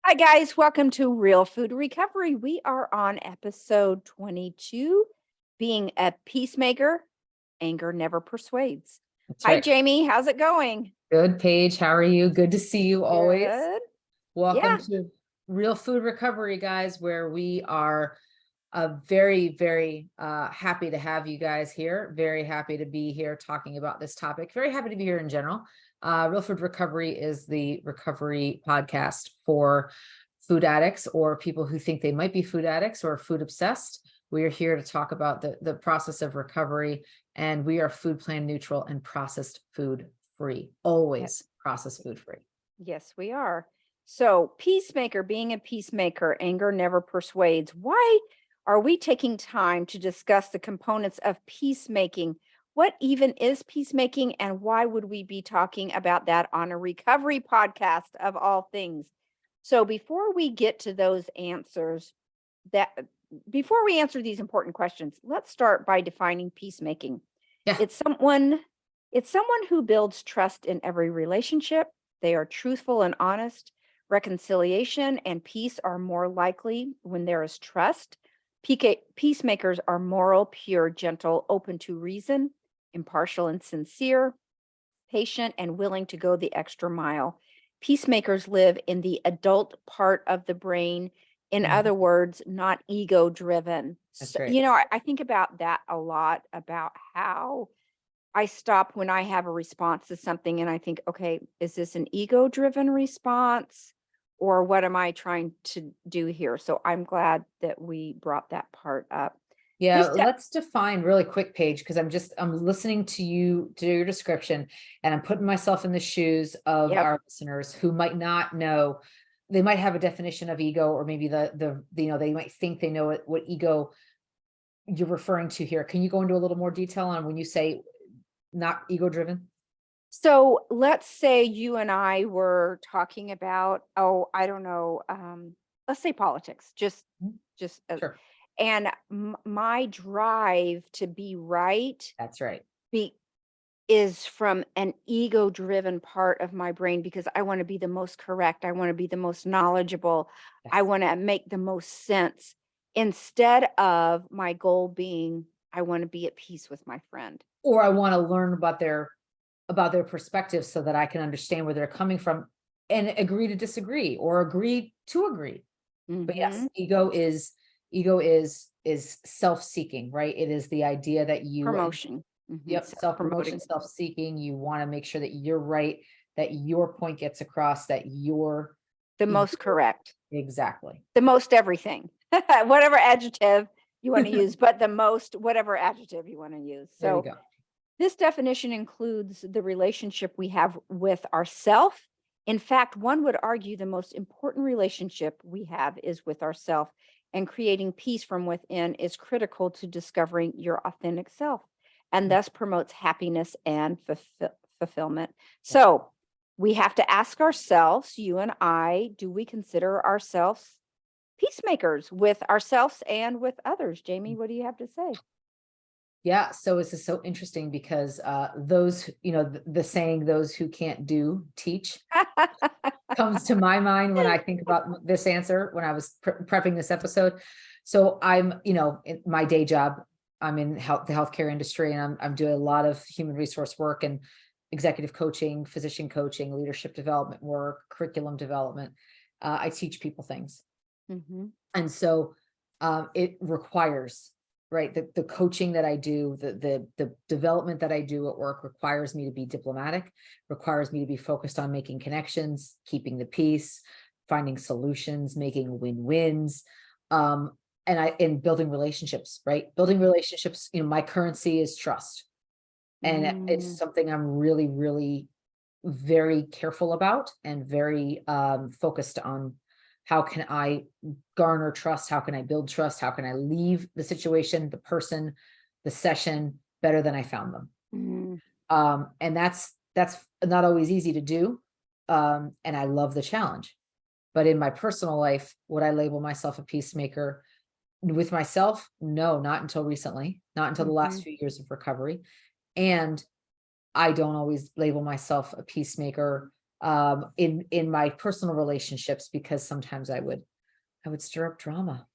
Hi, guys. Welcome to Real Food Recovery. We are on episode 22, being a peacemaker. Anger never persuades. That's Hi, right. Jamie. How's it going? Good, Paige. How are you? Good to see you always. Good. Welcome Yeah. to Real Food Recovery, guys, where we are very happy to have you guys here. Very happy to be here talking about this topic. Very happy to be here in general. Real Food Recovery is the recovery podcast for food addicts or people who think they might be food addicts or food obsessed. We are here to talk about the process of recovery, and we are food plan neutral and processed food free. Always processed food free. Yes, we are. So, peacemaker, being a peacemaker, anger never persuades. Why are we taking time to discuss the components of peacemaking? What even is peacemaking, and why would we be talking about that on a recovery podcast of all things? So, before we get to those answers, that before we answer these important questions, let's start by defining peacemaking. Yeah. It's someone who builds trust in every relationship. They are truthful and honest. Reconciliation and peace are more likely when there is trust. Peacemakers are moral, pure, gentle, open to reason, impartial and sincere, patient, and willing to go the extra mile. Peacemakers live in the adult part of the brain. In other words, not ego driven. That's So, right. I think about that a lot, about how I stop when I have a response to something and I think, okay, is this an ego driven response or what am I trying to do here? So I'm glad that we brought that part up. Yeah, This, de- let's define really quick, Paige, because I'm listening to your description, and I'm putting myself in the shoes of yep. our listeners who might not know. They might have a definition of ego, or maybe they might think they know what ego you're referring to here. Can you go into a little more detail on when you say not ego driven? So let's say you and I were talking about, oh, I don't know, let's say politics, just, Sure. and my drive to be right That's right. be is from an ego driven part of my brain because I want to be the most correct. I want to be the most knowledgeable. I Yes. want to make the most sense instead of my goal being I want to be at peace with my friend. Or I want to learn about their perspective so that I can understand where they're coming from and agree to disagree or agree to agree. But yes, Hmm. ego is self-seeking, right? It is the idea that Promotion. self-promotion, Self-promoting. self-seeking. You want to make sure that you're right, that your point gets across, that The you're most correct. exactly. The most everything. Whatever adjective you want to use, but the most whatever adjective you want to use. There you So go. this definition includes the relationship we have with ourself. In fact, one would argue the most important relationship we have is with ourself, and creating peace from within is critical to discovering your authentic self and thus promotes happiness and fulfillment. That's So we have to ask ourselves, you and I, do we consider ourselves peacemakers with ourselves and with others? Jamie, what do you have to say? Yeah, so this is so interesting because those, the saying, those who can't do teach, comes to my mind when I think about this answer when I was prepping this episode. So I'm, in my day job, I'm in the healthcare industry, and I'm doing a lot of human resource work and executive coaching, physician coaching, leadership development work, curriculum development. I teach people things. Mhm. And so it requires, right, the coaching that I do, the development that I do at work requires me to be diplomatic, requires me to be focused on making connections, keeping the peace, finding solutions, making win-wins, and building relationships, right? Building relationships, my currency is trust. And it's Mm. something I'm really very careful about and very focused on. How can I garner trust? How can I build trust? How can I leave the situation, the person, the session better than I found them? Mm. And that's not always easy to do. And I love the challenge. But in my personal life, would I label myself a peacemaker? With myself? No, not until recently, not until the last Mhm. few years of recovery. And I don't always label myself a peacemaker in my personal relationships, because sometimes I would stir up drama.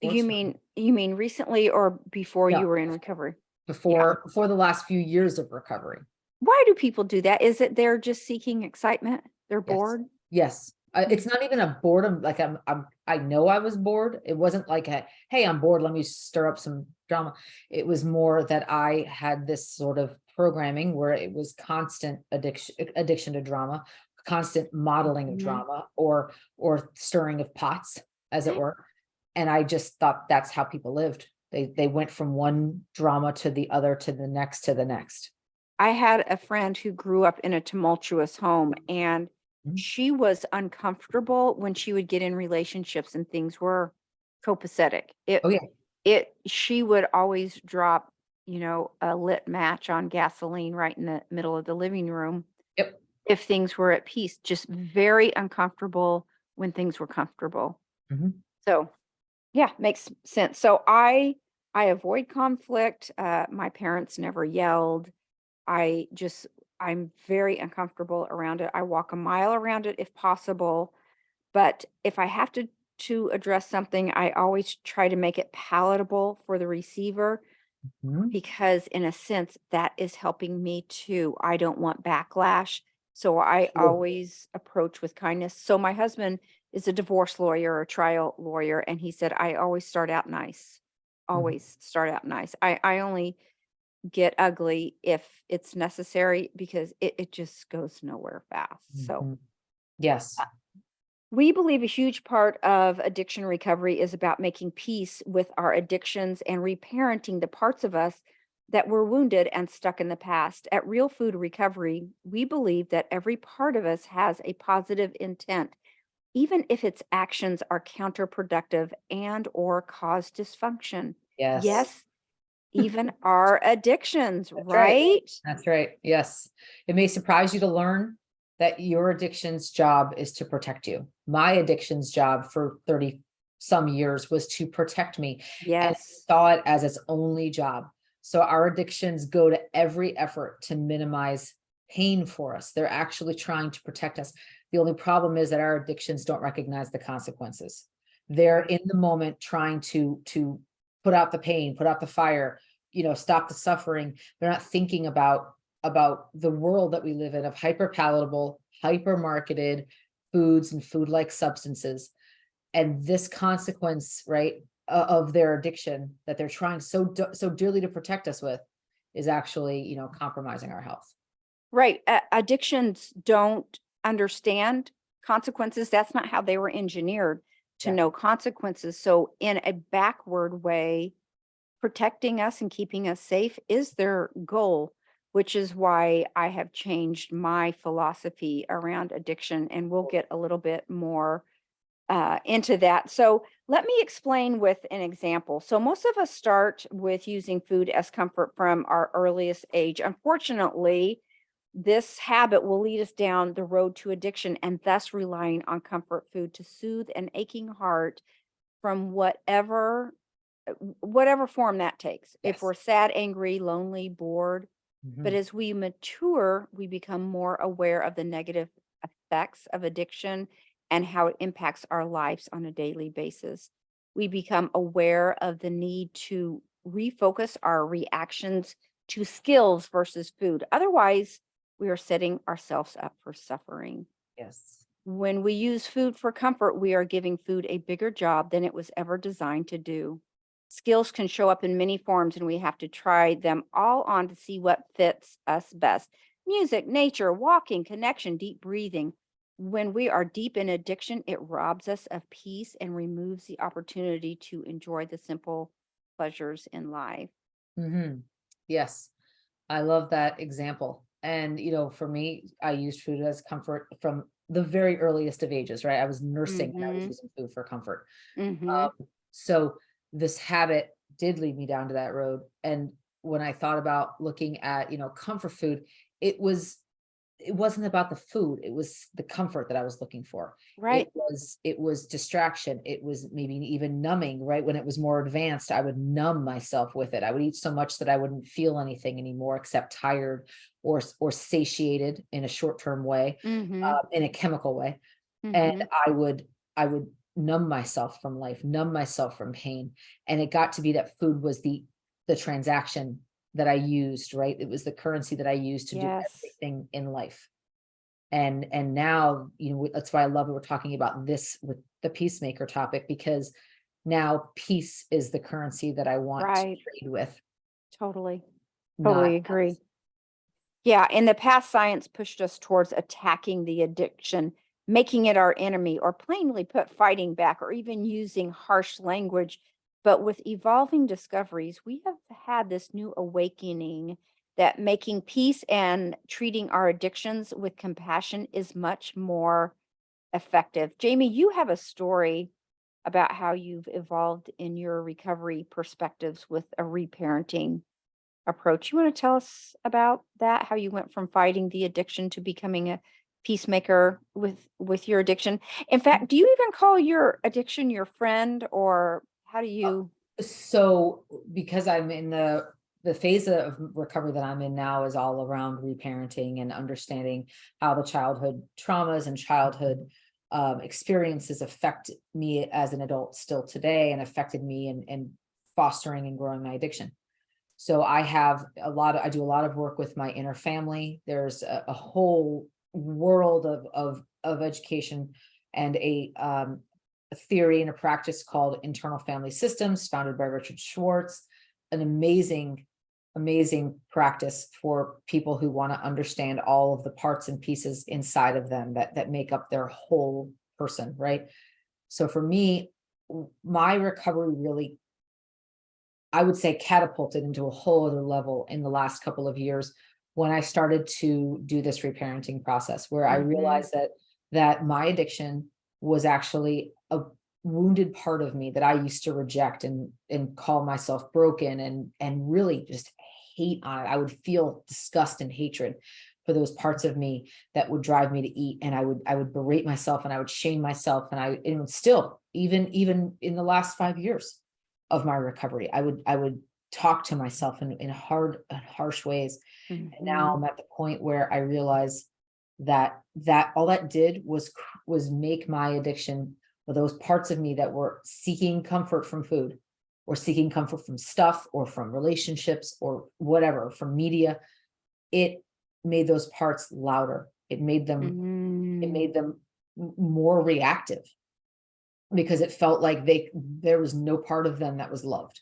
Unfortunately. You mean recently or before No, you were in recovery? Yeah. before the last few years of recovery. Why do people do that? Is it they're just seeking excitement? They're Yes. bored? Yes. It's Mm. not even a boredom. Like I know I was bored. It wasn't like hey, I'm bored, let me stir up some drama. It was more that I had this sort of programming where it was constant addiction to drama, constant modeling of Mhm. drama, or stirring of pots, as it were. And I just thought that's how people lived. They went from one drama to the other, to the next, to the next. I had a friend who grew up in a tumultuous home, and Mhm. she was uncomfortable when she would get in relationships and things were copacetic. Oh yeah. She would always drop, a lit match on gasoline right in the middle of the living room Yep. if things were at peace, just very uncomfortable when things were comfortable. Mhm. So, yeah, makes sense. So I avoid conflict. My parents never yelled. I just I'm very uncomfortable around it. I walk a mile around it if possible, but if I have to address something, I always try to make it palatable for the receiver Mhm. because in a sense that is helping me too. I don't want backlash, so I Sure. always approach with kindness. So my husband is a divorce lawyer, a trial lawyer, and he said I always start out nice. Mhm. Always start out nice. I only get ugly if it's necessary because it just goes nowhere fast. So, Mhm. Yes. we believe a huge part of addiction recovery is about making peace with our addictions and reparenting the parts of us that were wounded and stuck in the past. At Real Food Recovery, we believe that every part of us has a positive intent, even if its actions are counterproductive and or cause dysfunction. Yes. Yes, even our addictions, That's right. right? That's right. Yes. It may surprise you to learn that your addiction's job is to protect you. My addiction's job for 30 some years was to protect me, and I Yes. saw it as its only job. So our addictions go to every effort to minimize pain for us. They're actually trying to protect us. The only problem is that our addictions don't recognize the consequences. They're Right. in the moment trying to put out the pain, put out the fire, stop the suffering. They're not thinking about the world that we live in of hyper palatable, hyper marketed foods and food like substances. And this consequence, right, of their addiction that they're trying so dearly to protect us with is actually, compromising our health. Right. Addictions don't understand consequences. That's not how they were engineered to Yeah. know consequences. So, in a backward way, protecting us and keeping us safe is their goal, which is why I have changed my philosophy around addiction. And we'll get a little bit more into that. So let me explain with an example. So most of us start with using food as comfort from our earliest age. Unfortunately, this habit will lead us down the road to addiction and thus relying on comfort food to soothe an aching heart from whatever form that takes. If Yes. we're sad, angry, lonely, bored, but Mhm. as we mature, we become more aware of the negative effects of addiction and how it impacts our lives on a daily basis. We become aware of the need to refocus our reactions to skills versus food. Otherwise, we are setting ourselves up for suffering. Yes. When we use food for comfort, we are giving food a bigger job than it was ever designed to do. Skills can show up in many forms, and we have to try them all on to see what fits us best. Music, nature, walking, connection, deep breathing. When we are deep in addiction, it robs us of peace and removes the opportunity to enjoy the simple pleasures in life. Mhm. Yes. I love that example. And, for me, I used food as comfort from the very earliest of ages, right? I was nursing and I was Mhm. using food for comfort. Mhm. So this habit did lead me down to that road. And when I thought about looking at, comfort food, it was it wasn't about the food, it was the comfort that I was looking for. It Right. was it was distraction, it was maybe even numbing, right? When it was more advanced, I would numb myself with it. I would eat so much that I wouldn't feel anything anymore except tired or satiated in a short-term way, Mm-hmm. in a chemical way. And Mm-hmm. I would numb myself from life, numb myself from pain. And it got to be that food was the transaction that I used, right? It was the currency that I used to do Yes. everything in life. And now, that's why I love that we're talking about this with the peacemaker topic, because now peace is the currency that I want to Right. trade with, Totally. not Totally agree. Yeah, in the past, science pushed us towards attacking the addiction, making it our enemy, or plainly put, fighting back, or even using harsh language. But with evolving discoveries, we have had this new awakening that making peace and treating our addictions with compassion is much more effective. Jamie, you have a story about how you've evolved in your recovery perspectives with a reparenting approach. You want to tell us about that? How you went from fighting the addiction to becoming a peacemaker with your addiction? In fact, do you even call your addiction your friend, or how do you? So because I'm in the phase of recovery that I'm in now is all around reparenting and understanding how the childhood traumas and childhood experiences affect me as an adult still today, and affected me in fostering and growing my addiction. So I do a lot of work with my inner family. There's a whole world of education and a theory and a practice called internal family systems, founded by Richard Schwartz, an amazing practice for people who want to understand all of the parts and pieces inside of them that make up their whole person, right? So for me, my recovery really, I would say, catapulted into a whole other level in the last couple of years when I started to do this reparenting process, where I Mhm. realized that my addiction was actually a wounded part of me that I used to reject and call myself broken and really just hate on it. I would feel disgust and hatred for those parts of me that would drive me to eat, and I would berate myself, and I would shame myself, and still, even in the last 5 years of my recovery, I would talk to myself in hard and harsh ways. And now Mhm. I'm at the point where I realize that all that did was make my addiction, or those parts of me that were seeking comfort from food, or seeking comfort from stuff, or from relationships, or whatever, from media, it made those parts louder. It Mm. made them more reactive, because it felt like there was no part of them that was loved.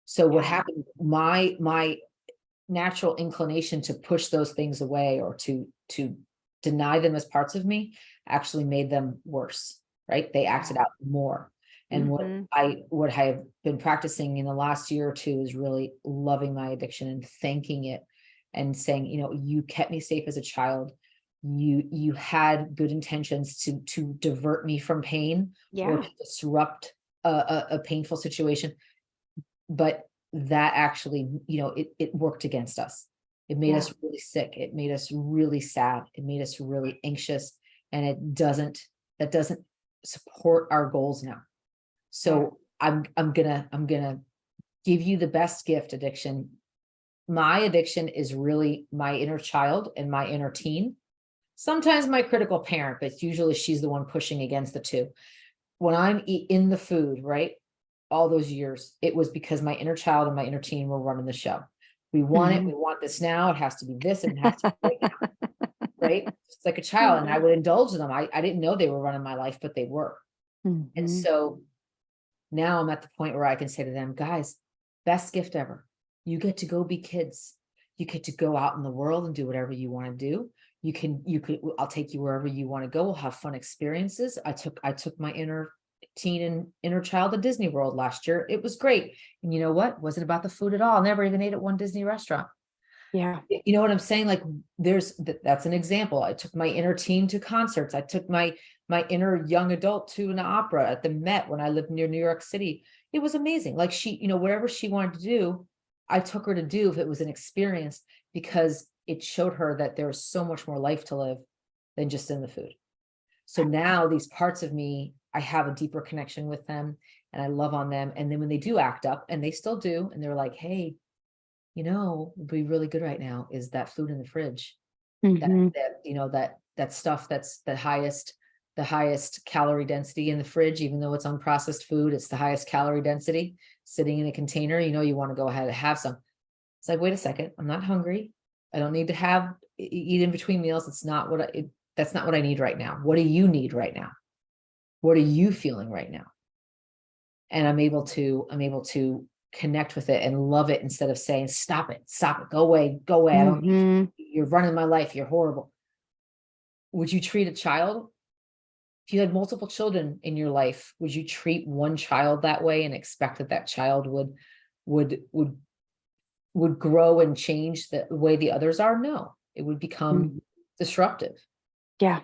So what Yeah. happened, my natural inclination to push those things away, or to deny them as parts of me, actually made them worse, right? They acted Yeah. out more. And Mhm. what I have been practicing in the last year or two is really loving my addiction and thanking it, and saying, you kept me safe as a child. You had good intentions to divert me from pain, or Yeah. to disrupt a painful situation, but that actually, it worked against us. It made Yeah. us really sick. It made us really sad. It made us really anxious. And that doesn't support our goals now. Yeah. So I'm gonna give you the best gift, addiction. My addiction is really my inner child and my inner teen. Sometimes my critical parent, but usually she's the one pushing against the two. When I'm in the food, right? All those years, it was because my inner child and my inner teen were running the show. We want it. We Mhm. want this now. It has to be this, and it has to be right now, right? It's like a child, and I would indulge them. I didn't know they were running my life, but they were. And Mhm. so now I'm at the point where I can say to them, guys, best gift ever. You get to go be kids. You get to go out in the world and do whatever you want to do. I'll take you wherever you want to go. We'll have fun experiences. I took my inner teen and inner child to Disney World last year. It was great. And you know what? Wasn't about the food at all. Never even ate at one Disney restaurant. Yeah. You know what I'm saying? Like, that's an example. I took my inner teen to concerts. I took my inner young adult to an opera at the Met when I lived near New York City. It was amazing. Like, whatever she wanted to do, I took her to do if it was an experience, because it showed her that there was so much more life to live than just in the food. So now these parts of me, I have a deeper connection with them, and I love on them. And then when they do act up, and they still do, and they're like, hey, would be really good right now is that food in the fridge. Mhm. That stuff that's the highest calorie density in the fridge, even though it's unprocessed food, it's the highest calorie density sitting in a container. You want to go ahead and have some. It's like, wait a second, I'm not hungry. I don't need to eat in between meals. It's not that's not what I need right now. What do you need right now? What are you feeling right now? And I'm able to connect with it and love it instead of saying, stop it, go away, I don't need you. Mhm. You're running my life, you're horrible. Would you treat a child, if you had multiple children in your life, would you treat one child that way and expect that child would grow and change the way the others are? No, it would become Mhm. disruptive. Yeah.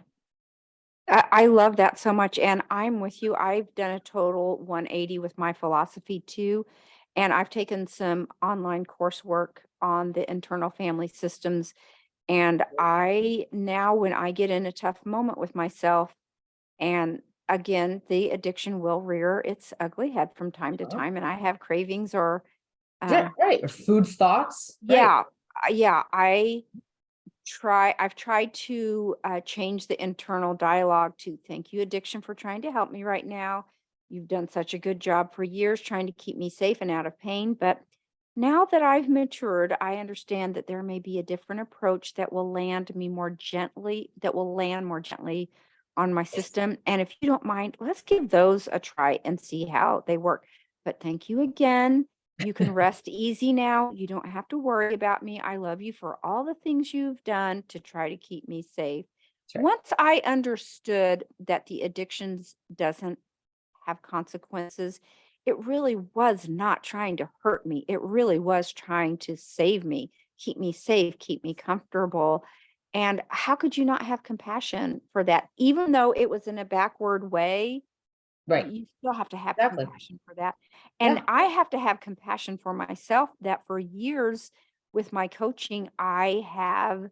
I love that so much, and I'm with you. I've done a total 180 with my philosophy too, and I've taken some online coursework on the internal family systems, and I now when I get in a tough moment with myself, and again, the addiction will rear its ugly head from time to Uh-huh. time, and I have cravings or Yeah, um right. Or food thoughts, right? yeah, I've tried to change the internal dialogue to thank you, addiction, for trying to help me right now. You've done such a good job for years trying to keep me safe and out of pain. But now that I've matured, I understand that there may be a different approach that will land more gently on my system. And if you don't mind, let's give those a try and see how they work. But thank you again. You can rest easy now. You don't have to worry about me. I love you for all the things you've done to try to keep me safe. That's right. Once I understood that the addictions doesn't have consequences, it really was not trying to hurt me. It really was trying to save me, keep me safe, keep me comfortable. And how could you not have compassion for that? Even though it was in a backward way, Right. you still have to have Exactly. compassion for that, and Yeah. I have to have compassion for myself that for years with my coaching, I have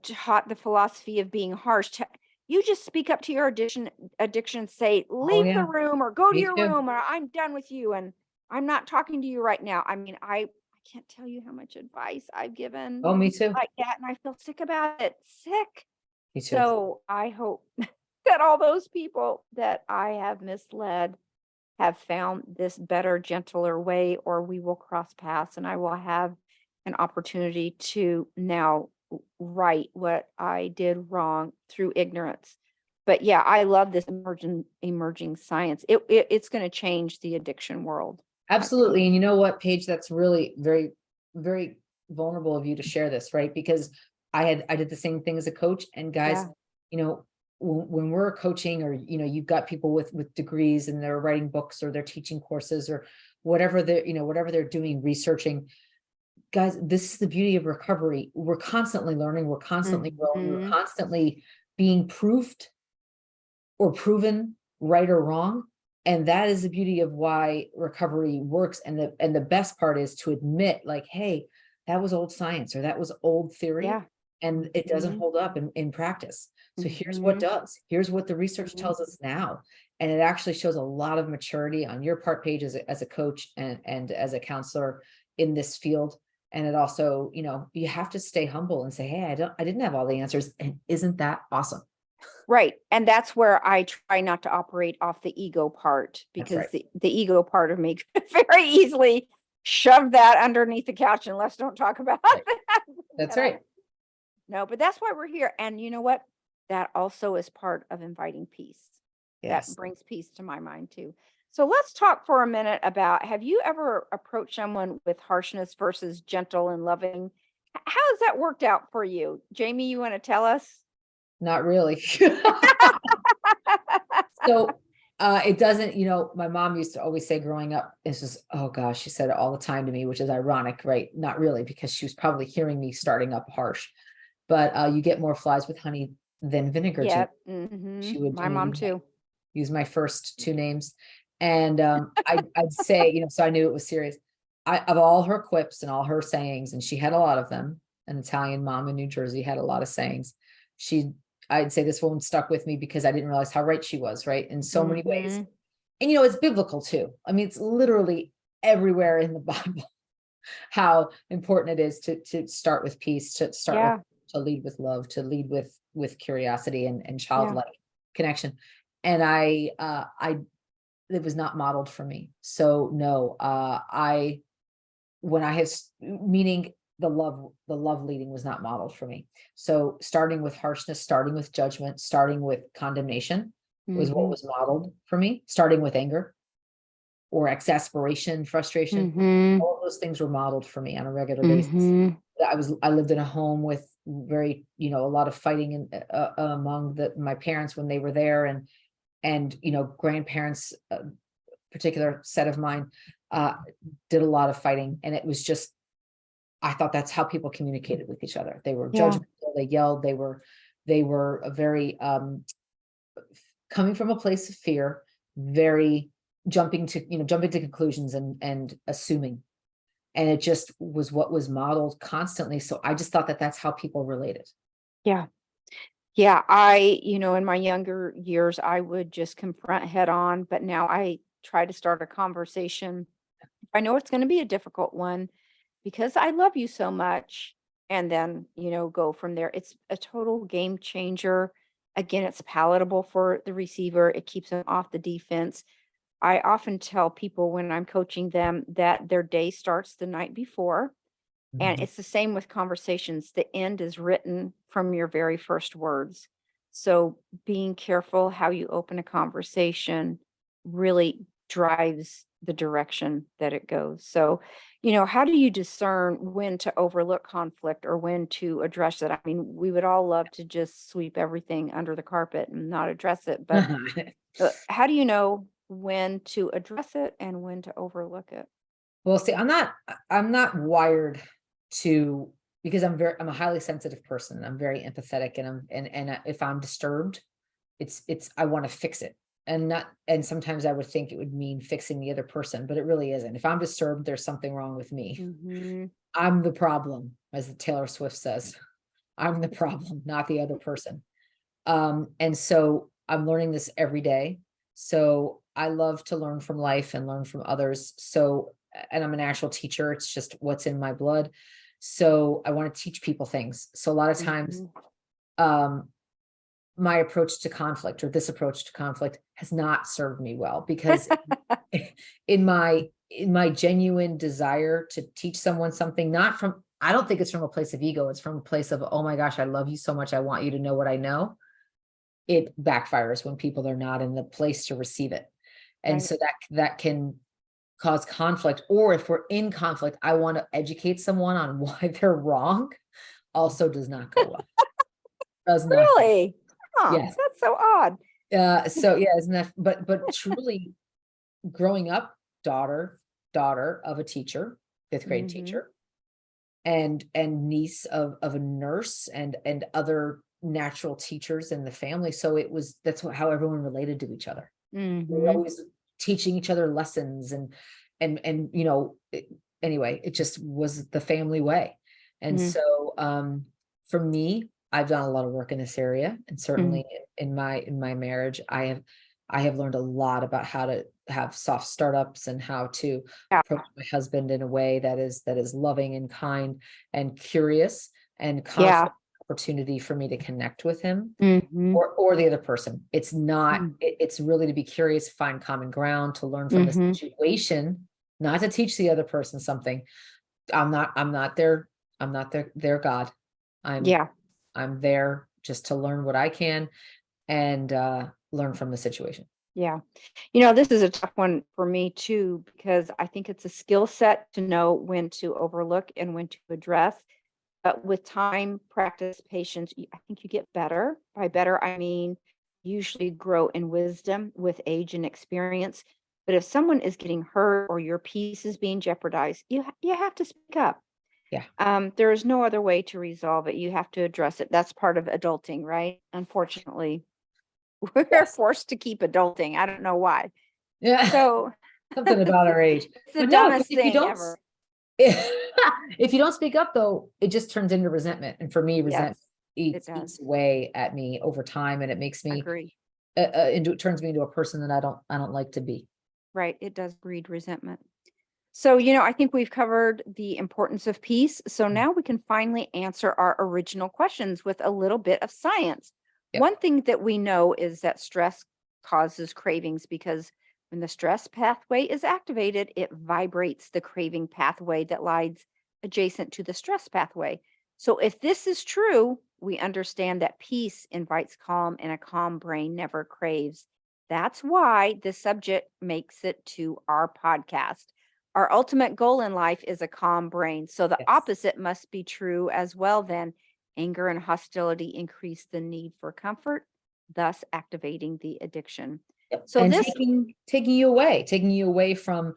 taught the philosophy of being harsh. You just speak up to your addiction, say, Oh, "Leave the yeah. room," or "Go to Me your too. room," or "I'm done with you, and I'm not talking to you right now." I mean, I can't tell you how much advice I've given Oh, me too. like that, and I feel sick about it, sick. Me too. So, I hope that all those people that I have misled have found this better, gentler way, or we will cross paths and I will have an opportunity to now right what I did wrong through ignorance. But yeah, I love this emerging science. It's going to change the addiction world, I think. Absolutely. And you know what, Paige, that's really very, very vulnerable of you to share this, right? Because I did the same thing as a coach. And guys, Yeah. you know, when we're coaching, or you've got people with degrees and they're writing books or they're teaching courses or whatever they're doing, researching, guys, this is the beauty of recovery. We're constantly learning, we're constantly growing, we're Mhm. constantly being proofed or proven right or wrong. And that is the beauty of why recovery works. And the best part is to admit, like, hey, that was old science, or that was old theory, Yeah. and it doesn't Mhm. hold up in practice. So here's what Mhm. does. Here's what the research Mhm. tells us now. And it actually shows a lot of maturity on your part, Paige, as a coach and as a counselor in this field. And it also, you have to stay humble and say, hey, I didn't have all the answers. And isn't that awesome? Right, and that's where I try not to operate off the ego part, That's because right. the ego part of me could very easily shove that underneath the couch and let's don't talk about Right. that. That's But I right. no, but that's why we're here, and you know what? That also is part of inviting peace. That Yes. brings peace to my mind too. So let's talk for a minute about, have you ever approached someone with harshness versus gentle and loving? How has that worked out for you? Jamie, you wanna tell us? Not really. So, it doesn't, my mom used to always say growing up, this is, oh gosh, she said it all the time to me, which is ironic, right? Not really, because she was probably hearing me starting up harsh, but, you get more flies with honey than vinegar, Jane. Yep, mhm, She would, my mom use my too. first two names. And, I'd say, so I knew it was serious. Of all her quips and all her sayings, and she had a lot of them, an Italian mom in New Jersey had a lot of sayings. She, I'd say this one stuck with me because I didn't realize how right she was, right? In so many ways. Mhm, And, it's biblical too. I mean, it's literally everywhere in the Bible. how important it is to start with peace, to start with, Yeah. to lead with love, to lead with curiosity and Yeah. childlike connection. And I it was not modeled for me. So no, I when I have meaning the love leading was not modeled for me. So starting with harshness, starting with judgment, starting with condemnation was what Mhm. was modeled for me, starting with anger or exasperation, frustration. Mhm. All of those things were modeled for me on a regular basis. Mhm. I lived in a home with very, a lot of fighting among my parents when they were there, and grandparents, particular set of mine, uh, did a lot of fighting, and it was just, I thought that's how people communicated with each other. They were Yeah. judgmental, they yelled, they were a very, coming from a place of fear, very jumping to conclusions and assuming. And it just was what was modeled constantly. So I just thought that that's how people related. Yeah. Yeah, in my younger years, I would just confront head on, but now I try to start a conversation. I know it's going to be a difficult one because I love you so much. And then, go from there. It's a total game changer. Again, it's palatable for the receiver, it keeps them off the defense. I often tell people when I'm coaching them that their day starts the night before. And Mhm. it's the same with conversations. The end is written from your very first words. So being careful how you open a conversation really drives the direction that it goes. So, how do you discern when to overlook conflict or when to address it? I mean, we would all love to just sweep everything under the carpet and not address it, but how do you know when to address it and when to overlook it? Well, see, I'm not wired to, because I'm a highly sensitive person. I'm very empathetic, and if I'm disturbed, it's I want to fix it. And sometimes I would think it would mean fixing the other person, but it really isn't. If I'm disturbed, there's something wrong with me. Mhm. I'm the problem, as the Taylor Swift says. I'm the problem, not the other person. And so I'm learning this every day. So I love to learn from life and learn from others. So, and I'm an actual teacher. It's just what's in my blood. So I want to teach people things. So a lot of times, Mhm. um, my approach to conflict, or this approach to conflict, has not served me well, because in my genuine desire to teach someone something, not from, I don't think it's from a place of ego. It's from a place of, oh my gosh, I love you so much, I want you to know what I know. It backfires when people are not in the place to receive it. And Right. so that can cause conflict. Or if we're in conflict, I want to educate someone on why they're wrong, also does not go well. Does not go. Really? Huh, Yes. that's so odd. So yeah, isn't that, but truly, growing up, daughter of a teacher, fifth grade Mhm. teacher, and niece of a nurse, and other natural teachers in the family. So that's how everyone related to each other. We were Mhm. always teaching each other lessons, and anyway, it just was the family way. And Mm, so, for me, I've done a lot of work in this area, and mm. certainly in my marriage, I have learned a lot about how to have soft startups, and how to Yeah. approach my husband in a way that is loving and kind and curious, and Yeah. conflict opportunity for me to connect with him, Mhm. or the other person. It's not, Mm. it's really to be curious, find common ground, to learn from the Mhm. situation, not to teach the other person something. I'm not their God. I'm Yeah. I'm there just to learn what I can, and learn from the situation. Yeah. This is a tough one for me too, because I think it's a skill set to know when to overlook and when to address. But with time, practice, patience, I think you get better. By better, I mean usually grow in wisdom with age and experience. But if someone is getting hurt or your peace is being jeopardized, you have to speak up. Yeah. There is no other way to resolve it. You have to address it. That's part of adulting, right? Unfortunately, we're Yes. forced to keep adulting. I don't know why. Yeah. So Something about our age. it's the But no, but dumbest if you thing don't ever. if you don't speak up, though, it just turns into resentment. And for me, resentment Yes, it eats does. away at me over time, and it makes me, Agree. it turns me into a person that I don't like to be. Right. It does breed resentment. So, I think we've covered the importance of peace. So now we can finally answer our original questions with a little bit of science. Yep. One thing that we know is that stress causes cravings because when the stress pathway is activated, it vibrates the craving pathway that lies adjacent to the stress pathway. So, if this is true, we understand that peace invites calm and a calm brain never craves. That's why the subject makes it to our podcast. Our ultimate goal in life is a calm brain. So the Yes. opposite must be true as well, then. Anger and hostility increase the need for comfort, thus activating the addiction. Yep. So And this, taking you away from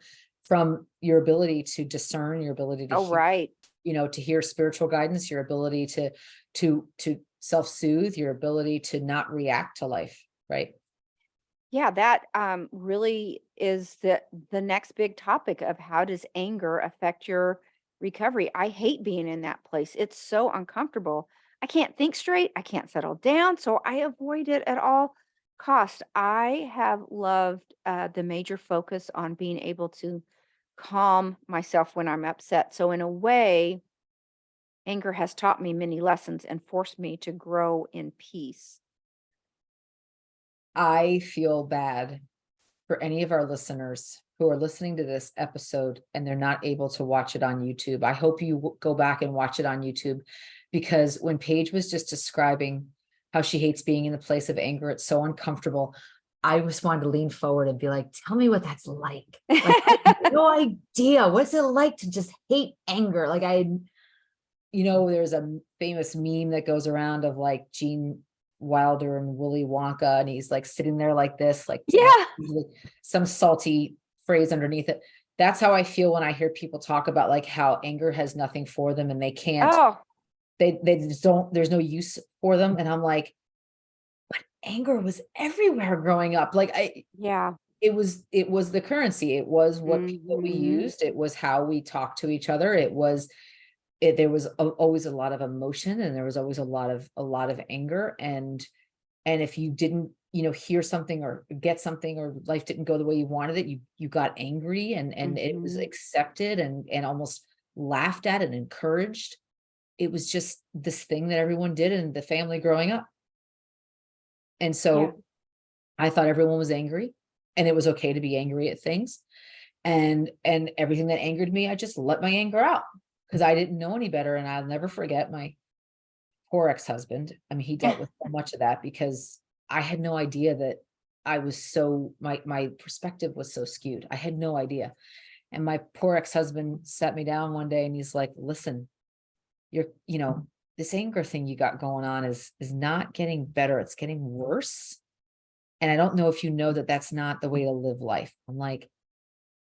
your ability to discern, your ability to oh, hear, right. to hear spiritual guidance, your ability to self-soothe, your ability to not react to life, right? Yeah, that really is the next big topic of how does anger affect your recovery. I hate being in that place. It's so uncomfortable. I can't think straight. I can't settle down, so I avoid it at all cost. I have loved the major focus on being able to calm myself when I'm upset. So in a way, anger has taught me many lessons and forced me to grow in peace. I feel bad for any of our listeners who are listening to this episode and they're not able to watch it on YouTube. I hope you go back and watch it on YouTube, because when Paige was just describing how she hates being in the place of anger, it's so uncomfortable. I just wanted to lean forward and be like, tell me what that's like. Like, I have no idea. What's it like to just hate anger? Like there's a famous meme that goes around of like Gene Wilder and Willy Wonka, and he's like sitting there like this, like Yeah. usually some salty phrase underneath it. That's how I feel when I hear people talk about like how anger has nothing for them and they can't, Oh, they just don't, there's no use for them. And I'm like, but anger was everywhere growing up. Like yeah. it was the currency. It was what we Mhm. used. It was how we talked to each other. There was always a lot of emotion, and there was always a lot of anger. And if you didn't, hear something or get something, or life didn't go the way you wanted it, you got angry, and it was Mhm. accepted and almost laughed at and encouraged. It was just this thing that everyone did in the family growing up. And Yeah. so I thought everyone was angry, and it was okay to be angry at things. And everything that angered me, I just let my anger out because I didn't know any better. And I'll never forget my poor ex-husband. I mean, he dealt with so much of that because I had no idea that I was my perspective was so skewed. I had no idea. And my poor ex-husband sat me down one day and he's like, listen, you're, this anger thing you got going on is not getting better. It's getting worse. And I don't know if you know that that's not the way to live life. I'm like,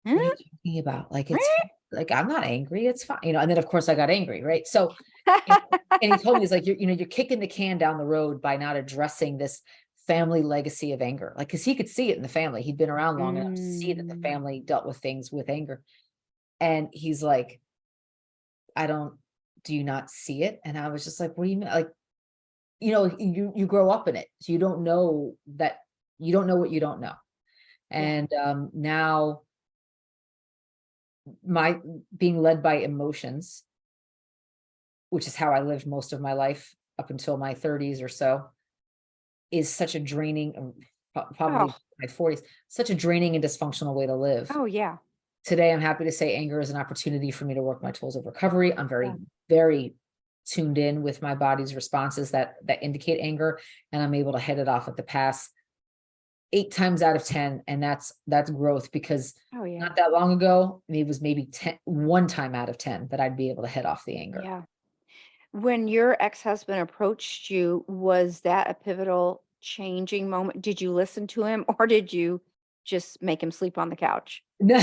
what are you talking about? Like, it's like, I'm not angry. It's fine. And then of course I got angry. Right. So, and and he told me, he's like, you're kicking the can down the road by not addressing this family legacy of anger. Like, cause he could see it in the family. He'd been around long enough to see that the Mm. family dealt with things with anger. And he's like, I don't, do you not see it? And I was just like, what do you mean? Like, you grow up in it. So you don't know what you don't know. Yeah. And now my being led by emotions, which is how I lived most of my life up until my 30s or so, is such a draining, Oh. probably my 40s, such a draining and dysfunctional way to live. Oh, yeah. Today, I'm happy to say anger is an opportunity for me to work my tools of recovery. I'm Yeah. very, very tuned in with my body's responses that indicate anger, and I'm able to head it off at the pass 8 times out of 10. And that's growth, because Oh, yeah. not that long ago, it was maybe 1 time out of 10 that I'd be able to head off the anger. Yeah. When your ex-husband approached you, was that a pivotal changing moment? Did you listen to him or did you just make him sleep on the couch? No,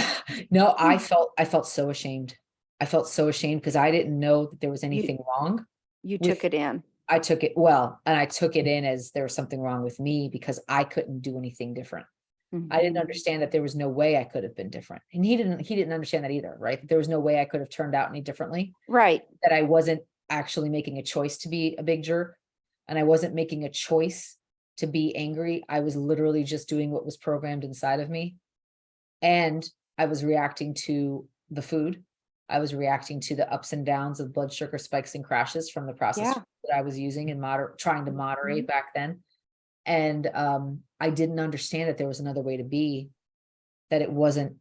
no, I Mm. felt so ashamed. I felt so ashamed because I didn't know that there was You anything wrong you took with. it in. I took it well, and I took it in as there was something wrong with me because I couldn't do anything different. I didn't Mhm. understand that there was no way I could have been different. And he didn't understand that either, right? There was no way I could have turned out any differently, Right. that I wasn't actually making a choice to be a big jerk, and I wasn't making a choice to be angry. I was literally just doing what was programmed inside of me. And I was reacting to the food. I was reacting to the ups and downs of blood sugar spikes and crashes from the processed Yeah. food that I was using and trying to moderate Mhm. back then. And I didn't understand that there was another way to be, that it wasn't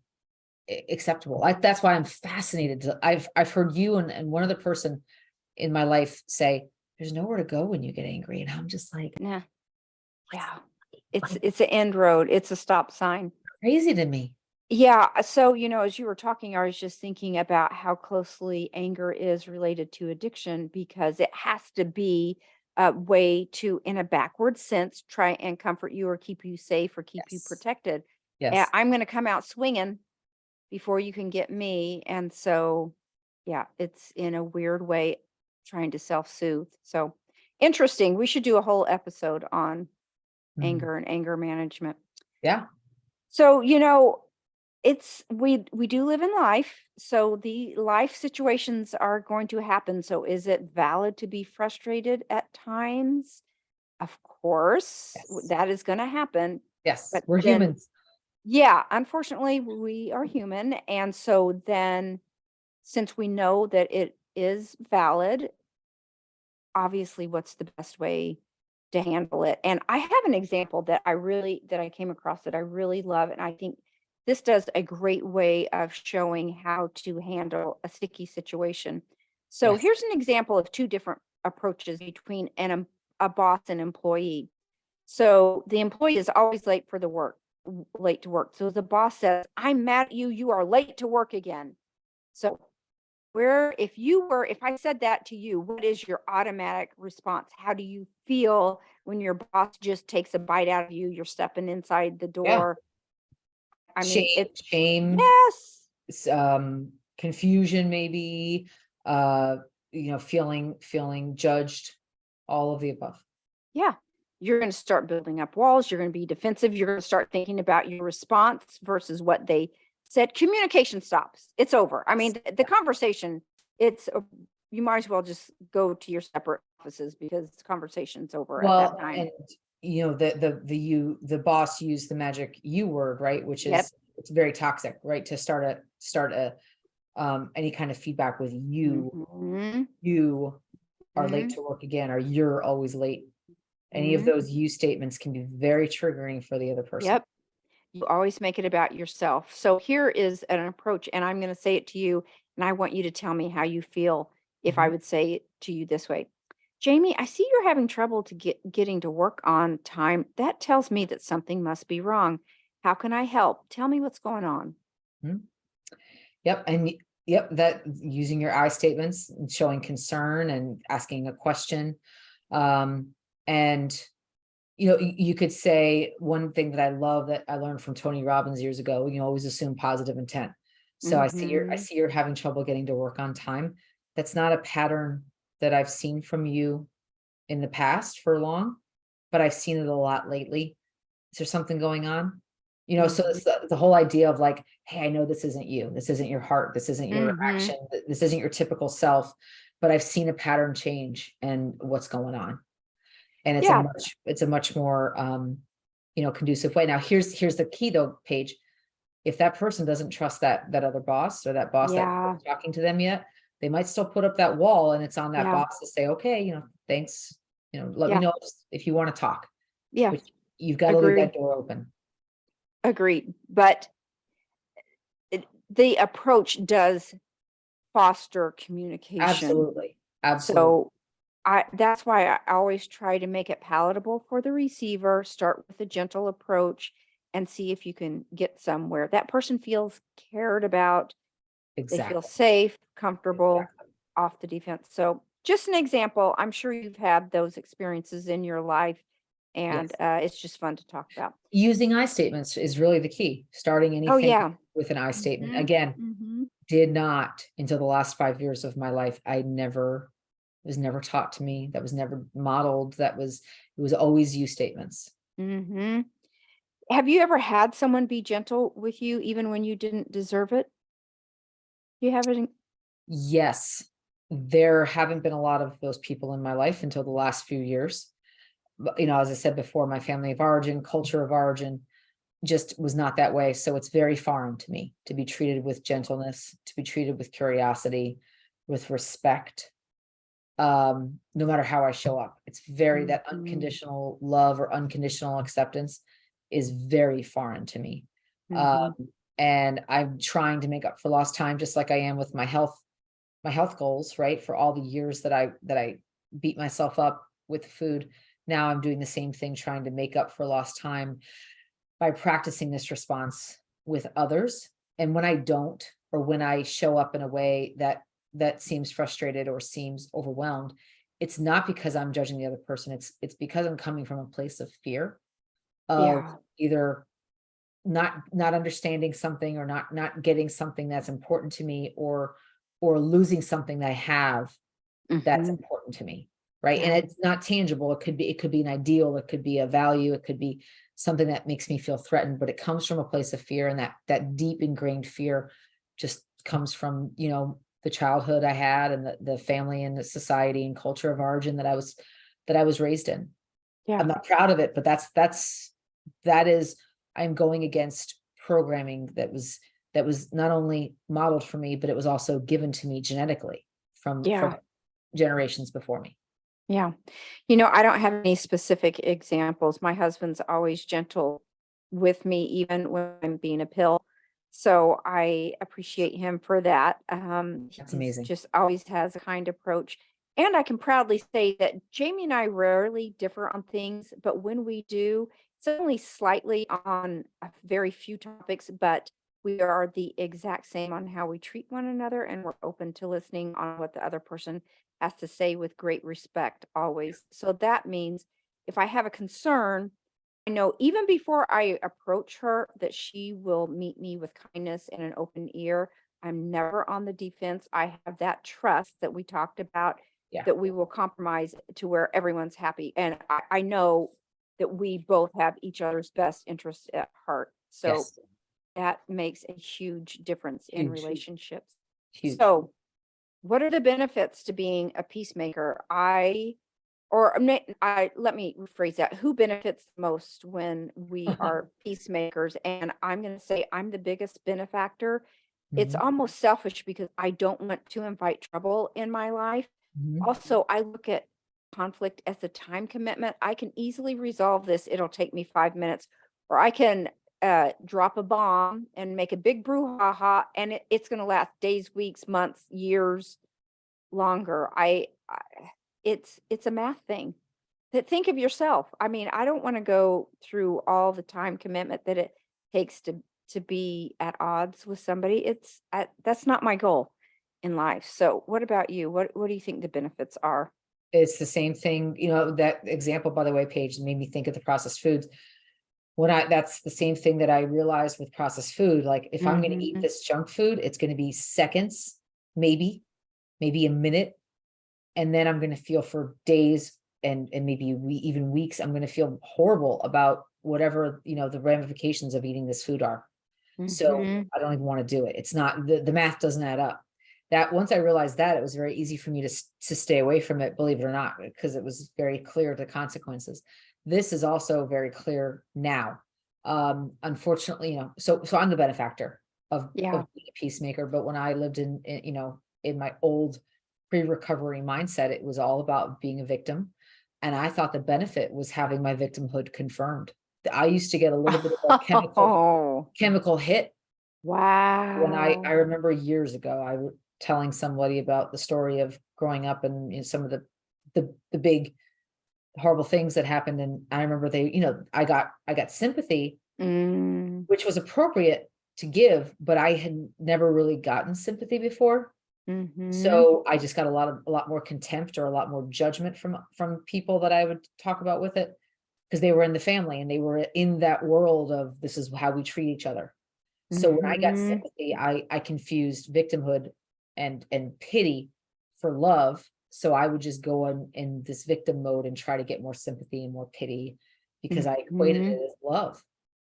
acceptable. That's why I'm fascinated. I've heard you and one other person in my life say, there's nowhere to go when you get angry. And I'm just like, Yeah. what's Yeah. like It's an end road. It's a stop sign. crazy to me. Yeah. So, as you were talking, I was just thinking about how closely anger is related to addiction because it has to be a way to, in a backward sense, try and comfort you or keep you safe or keep you Yes. protected. Yes. I'm going to come out swinging before you can get me. And so, yeah, it's in a weird way trying to self soothe. So interesting. We should do a whole episode on Mhm. anger and anger management. Yeah. So, it's we do live in life, so the life situations are going to happen. So is it valid to be frustrated at times? Of course, Yes. that is going to happen. Yes. But We're then, humans. yeah, unfortunately, we are human. And so then, since we know that it is valid, obviously, what's the best way to handle it? And I have an example that I came across that I really love, and I think this does a great way of showing how to handle a sticky situation. So Yes. here's an example of two different approaches between a boss and employee. So the employee is always late for the work, late to work. So the boss says, "I'm mad at you. You are late to work again." So if I said that to you, what is your automatic response? How do you feel when your boss just takes a bite out of you? You're stepping inside the Yeah. door. I mean, Shame, it shame, yes. confusion, maybe, uh, feeling judged, all of the above. Yeah. You're going to start building up walls. You're going to be defensive. You're going to start thinking about your response versus what they said. Communication stops. It's over. I mean, the conversation, you might as well just go to your separate offices because the conversation's over at that Well, time. and the boss used the magic U word, right? Which Yep. is, it's very toxic, right? To start a any kind of feedback with Mhm. you are late Mhm. to work again, or you're always late. Any of Mhm. those you statements can be very triggering for the other person. Yep. You always make it about yourself. So here is an approach, and I'm going to say it to you, and I want you to tell me how you feel if I Mhm. would say it to you this way. Jamie, I see you're having trouble to getting to work on time. That tells me that something must be wrong. How can I help? Tell me what's going on. Mhm. Yep, yep, that using your I statements and showing concern and asking a question. Um, and you could say one thing that I love that I learned from Tony Robbins years ago, always assume positive intent. So I Mhm. see you're having trouble getting to work on time. That's not a pattern that I've seen from you in the past for long, but I've seen it a lot lately. Is there something going on? So Mhm. it's the whole idea of like, hey, I know this isn't you. This isn't your heart. This isn't your Mhm. action. This isn't your typical self, but I've seen a pattern change and what's going on. And Yeah. it's a much more conducive way. Now here's the key though, Paige. If that person doesn't trust that other boss, or that boss that Yeah. isn't talking to them yet, they might still put up that wall, and it's on that Yeah. boss to say, okay, thanks, let me Yeah. know if you want to talk, Yeah. but you've got to leave that Agree. door open. Agreed. But the approach does foster communication. Absolutely. Absolutely. So I that's why I always try to make it palatable for the receiver, start with a gentle approach and see if you can get somewhere. That person feels cared about, they feel Exactly. safe, comfortable, Exactly. off the defense. So just an example, I'm sure you've had those experiences in your life and Yes. it's just fun to talk about. Using I statements is really the key. Starting Oh anything yeah. with an I statement. Mhm. Again, Mhm. did not until the last 5 years of my life. Was never taught to me. That was never modeled. It was always you statements. Mhm. Have you ever had someone be gentle with you even when you didn't deserve it? You have it. Yes, there haven't been a lot of those people in my life until the last few years. But, as I said before, my family of origin, culture of origin, just was not that way. So it's very foreign to me to be treated with gentleness, to be treated with curiosity, with respect. No matter how I show up, it's very, that Mhm. unconditional love or unconditional acceptance is very foreign to me. Mhm. And I'm trying to make up for lost time, just like I am with my health goals, right? For all the years that I beat myself up with food. Now I'm doing the same thing, trying to make up for lost time by practicing this response with others. And when I don't, or when I show up in a way that seems frustrated or seems overwhelmed, it's not because I'm judging the other person. It's because I'm coming from a place of fear of Yeah. either not understanding something, or not getting something that's important to me, or losing something that I have that's Mhm. important to me, right? And Yeah. it's not tangible. It could be an ideal, it could be a value, it could be something that makes me feel threatened, but it comes from a place of fear, and that deep ingrained fear just comes from, the childhood I had, and the family and the society and culture of origin that I was raised in. I'm Yeah. not proud of it, but that is, I'm going against programming that was not only modeled for me, but it was also given to me genetically from Yeah. generations before me. Yeah. I don't have any specific examples. My husband's always gentle with me, even when I'm being a pill. So I appreciate him for that. That's He's amazing. just always has a kind approach. And I can proudly say that Jamie and I rarely differ on things, but when we do, it's only slightly on a very few topics, but we are the exact same on how we treat one another, and we're open to listening on what the other person has to say with great respect always. So that means if I have a concern, I know even before I approach her that she will meet me with kindness and an open ear. I'm never on the defense. I have that trust that we talked about, Yeah. that we will compromise to where everyone's happy. And I know that we both have each other's best interests at heart. So Yes. that makes a huge difference in Huge, relationships. huge. So what are the benefits to being a peacemaker? Let me rephrase that. Who benefits most when we are peacemakers? And I'm going to say I'm the biggest benefactor. It's Mhm, almost selfish because I don't want to invite trouble in my life. mhm. Also, I look at conflict as a time commitment. I can easily resolve this. It'll take me 5 minutes, or I can drop a bomb and make a big brouhaha, and it's going to last days, weeks, months, years longer. It's a math thing. That think of yourself. I mean, I don't want to go through all the time commitment that it takes to be at odds with somebody. That's not my goal in life. So, what about you? What do you think the benefits are? It's the same thing, that example, by the way, Paige, made me think of the processed foods. That's the same thing that I realized with processed food. Like, if I'm going to eat Mhm. this junk food, it's going to be seconds, maybe a minute, and then I'm going to feel for days, and maybe even weeks. I'm going to feel horrible about whatever, the ramifications of eating this food are. So Mhm. I don't even want to do it. It's not, the math doesn't add up. That once I realized that, it was very easy for me to stay away from it, believe it or not, because it was very clear the consequences. This is also very clear now. Unfortunately, so I'm the benefactor of Yeah. being a peacemaker. But when I lived in my old pre-recovery mindset, it was all about being a victim. And I thought the benefit was having my victimhood confirmed. I used to get a little bit of a Oh, chemical hit when I wow. remember years ago, telling somebody about the story of growing up, and some of the big horrible things that happened. And I remember I got sympathy, Mm, which was appropriate to give, but I had never really gotten sympathy before. mhm. So I just got a lot more contempt, or a lot more judgment from people that I would talk about with it, because they were in the family, and they were in that world of, this is how we treat each other. So when I got Mhm. sympathy, I confused victimhood and pity for love. So I would just go in this victim mode and try to get more sympathy and more pity, because I equated Mhm. it as love.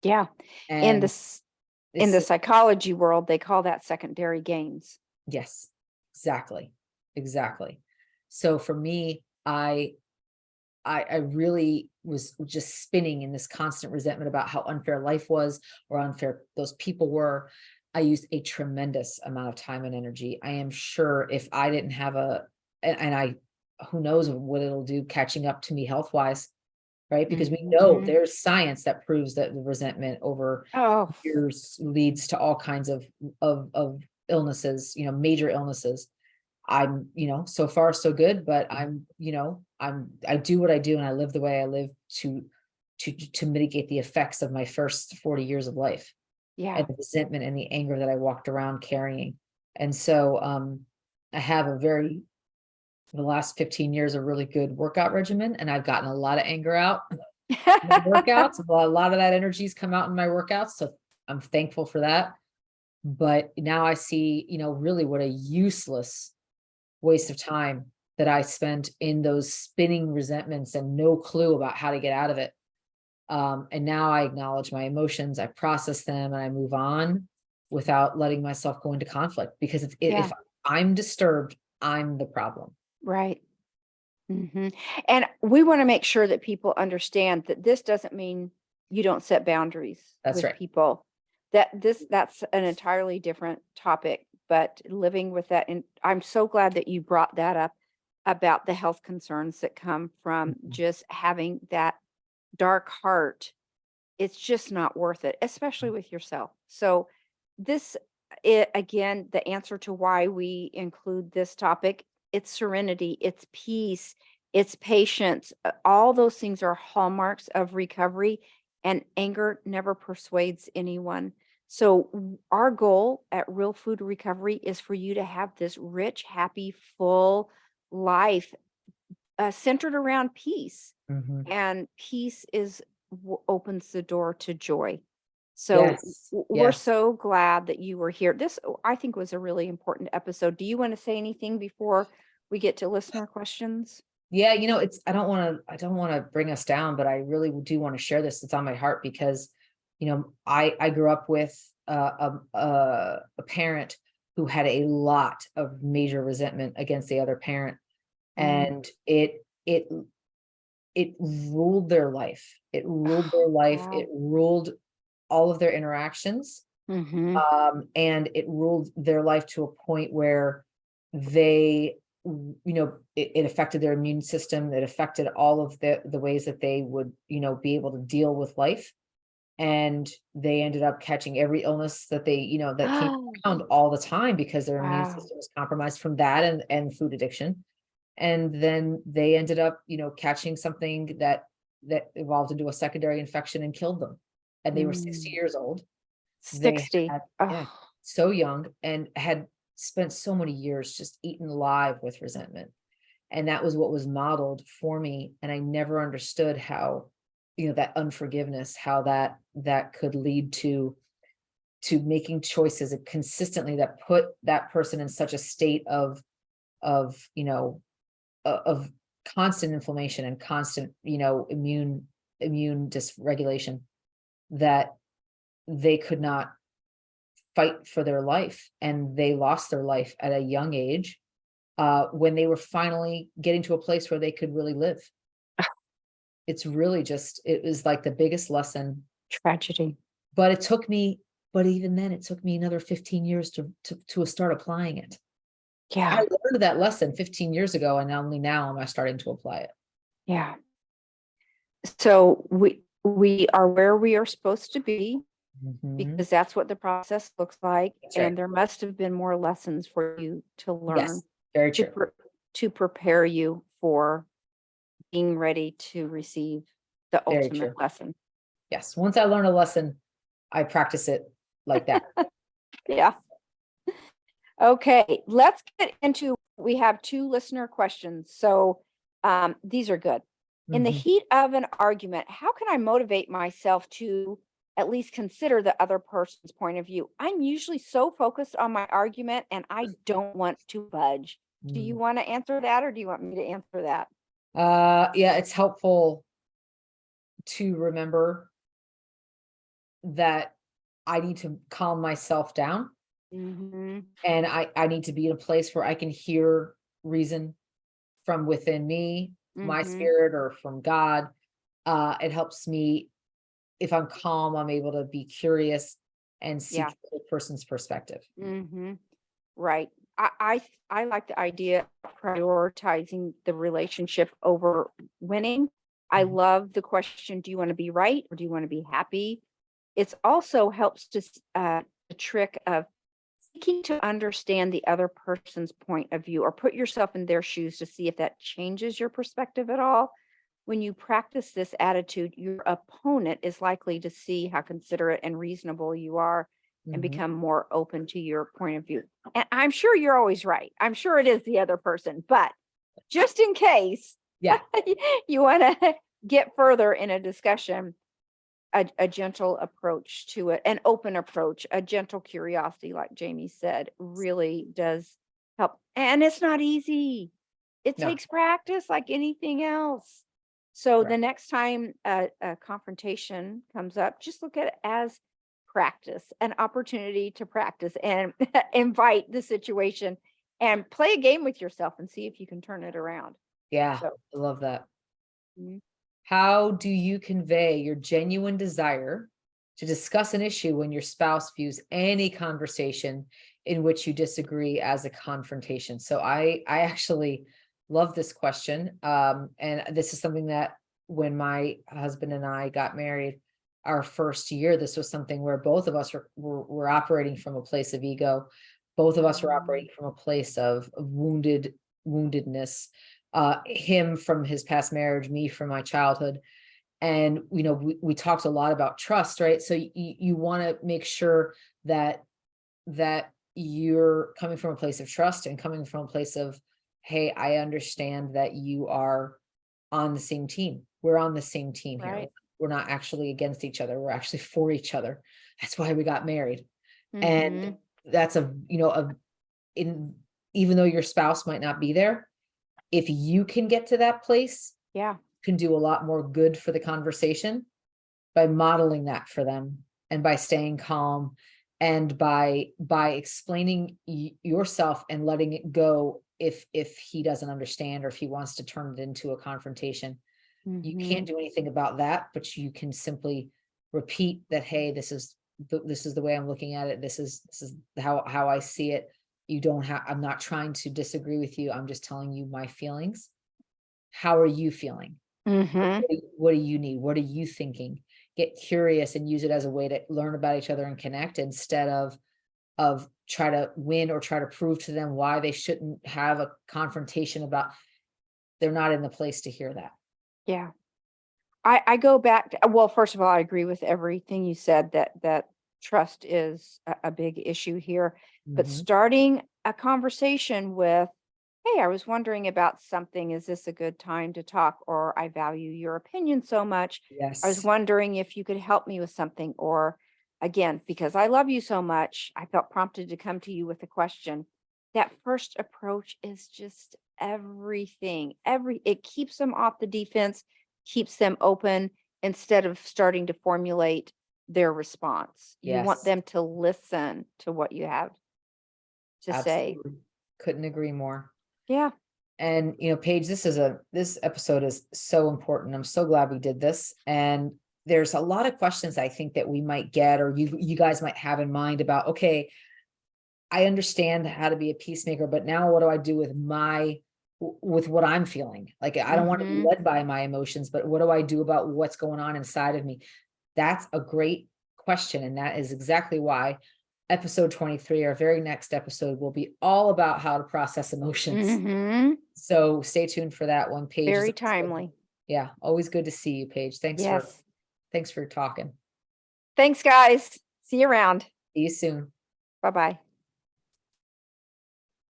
Yeah. In And this in it's the psychology world, they call that secondary gains. yes, exactly. Exactly. So for me, I really was just spinning in this constant resentment about how unfair life was or unfair those people were. I used a tremendous amount of time and energy. I am sure if I didn't have and I, who knows what it'll do catching up to me health wise, right? Because we know Mhm. there's science that proves that the resentment over Oh, years leads to all kinds of illnesses, major illnesses. I'm, so far so good, but I do what I do and I live the way I live to mitigate the effects of my first 40 years of life yeah. and the resentment and the anger that I walked around carrying. And so I have the last 15 years, a really good workout regimen, and I've gotten a lot of anger out in my workouts. A lot of that energy's come out in my workouts. So I'm thankful for that. But now I see, really what a useless waste of time that I spent in those spinning resentments and no clue about how to get out of it. And now I acknowledge my emotions, I process them, and I move on without letting myself go into conflict. Because Yeah, if I'm disturbed, I'm the problem. right. And we want to make sure that people understand that this doesn't mean you don't set boundaries That's with right. people. That's an entirely different topic, but living with that, and I'm so glad that you brought that up about the health concerns that come from Mhm. just having that dark heart. It's just not worth it, especially with yourself. So this again, the answer to why we include this topic, it's serenity, it's peace, it's patience. All those things are hallmarks of recovery, and anger never persuades anyone. So our goal at Real Food Recovery is for you to have this rich, happy, full life centered around peace, Mhm. and peace is opens the door to joy. So Yes. we're Yes. so glad that you were here. This, I think, was a really important episode. Do you want to say anything before we get to listener questions? Yeah, I don't want to bring us down, but I really do want to share this. It's on my heart because, I grew up with a parent who had a lot of major resentment against the other parent, Mm. and it ruled their life. It ruled their life. Wow. It ruled all of their interactions. Mm-hmm. And it ruled their life to a point where they, it affected their immune system. It affected all of the ways that they would, be able to deal with life. And they ended up catching every illness that that came Oh, around all the time because their immune wow. system was compromised from that and food addiction. And then they ended up, catching something that evolved into a secondary infection and killed them. And they were 60 Mm. years old. They 60. had, yeah, Oh. so young and had spent so many years just eaten alive with resentment. And that was what was modeled for me. And I never understood how, that unforgiveness, how that could lead to making choices consistently that put that person in such a state of, of constant inflammation and constant, immune dysregulation that they could not fight for their life, and they lost their life at a young age, when they were finally getting to a place where they could really live. It's really just it was like the biggest lesson, Tragedy. but but even then it took me another 15 years to start applying it. I Yeah. learned that lesson 15 years ago, and only now am I starting to apply it. Yeah. So we are where we are supposed to be, Mhm. because that's what the process looks like, That's right. and there must have been more lessons for you to Yes, learn very to true. to prepare you for being ready to receive the Very ultimate true. lesson. Yes, once I learn a lesson, I practice it like that. Yeah. Okay, let's get into, we have 2 listener questions. So, these are good. In the Mhm. heat of an argument, how can I motivate myself to at least consider the other person's point of view? I'm usually so focused on my argument and I don't want to budge. Do you Mm. want to answer that, or do you want me to answer that? Yeah, it's helpful to remember that I need to calm myself down, Mhm. and I need to be in a place where I can hear reason from within me my Mhm. spirit or from God. It helps me, if I'm calm, I'm able to be curious and seek Yeah. the other person's perspective. Mhm. Right. I like the idea of prioritizing the relationship over winning. I Mhm. love the question, do you want to be right or do you want to be happy? It's also helps to the trick of seeking to understand the other person's point of view or put yourself in their shoes to see if that changes your perspective at all. When you practice this attitude, your opponent is likely to see how considerate and reasonable you are and Mhm. become more open to your point of view. And I'm sure you're always right. I'm sure it is the other person, but just in case Yeah. you want to get further in a discussion, a gentle approach to it, an open approach, a gentle curiosity, like Jamie said, really does help. And it's not easy. It No. takes practice like anything else. So Right. the next time a confrontation comes up, just look at it as practice, an opportunity to practice and invite the situation and play a game with yourself and see if you can turn it around. Yeah. So, I love that. mm, How do you convey your genuine desire to discuss an issue when your spouse views any conversation in which you disagree as a confrontation? So I actually love this question. And this is something that when my husband and I got married, our first year, this was something where both of us were operating from a place of ego. Both of us were mm, operating from a place of woundedness, him from his past marriage, me from my childhood. And, we talked a lot about trust, right? So you want to make sure that you're coming from a place of trust and coming from a place of, hey, I understand that you are on the same team. We're on the same team here. right. We're not actually against each other. We're actually for each other. That's why we got married. And Hmm. that's in even though your spouse might not be there, if you can get to that place, Yeah. can do a lot more good for the conversation by modeling that for them and by staying calm and by explaining yourself and letting it go if he doesn't understand or if he wants to turn it into a confrontation. You Hmm. can't do anything about that, but you can simply repeat that, hey, this is the way I'm looking at it. This is how I see it. You don't have I'm not trying to disagree with you. I'm just telling you my feelings. How are you feeling? Hmm. What do you need? What are you thinking? Get curious and use it as a way to learn about each other and connect instead of try to win or try to prove to them why they shouldn't have a confrontation about they're not in the place to hear that. Yeah. I go back to, well, first of all, I agree with everything you said that trust is a big issue here. But Mhm. starting a conversation with, hey, I was wondering about something. Is this a good time to talk? Or I value your opinion so much. I was Yes. wondering if you could help me with something. Or again, because I love you so much, I felt prompted to come to you with a question. That first approach is just everything. It keeps them off the defense, keeps them open instead of starting to formulate their response. You want Yes. them to listen to what you have to say. Absolutely. Couldn't agree more. Yeah. And Paige, this episode is so important. I'm so glad we did this. And there's a lot of questions I think that we might get or you guys might have in mind about, okay, I understand how to be a peacemaker, but now what do I do with what I'm feeling? Like, I don't want to be Mhm. led by my emotions, but what do I do about what's going on inside of me? That's a great question. And that is exactly why episode 23, our very next episode, will be all about how to process emotions. Mhm. So stay tuned for that one. Paige is Very also, timely. yeah, always good to see you, Paige. Yes. Thanks for talking. Thanks, guys. See you around. See you soon. Bye-bye.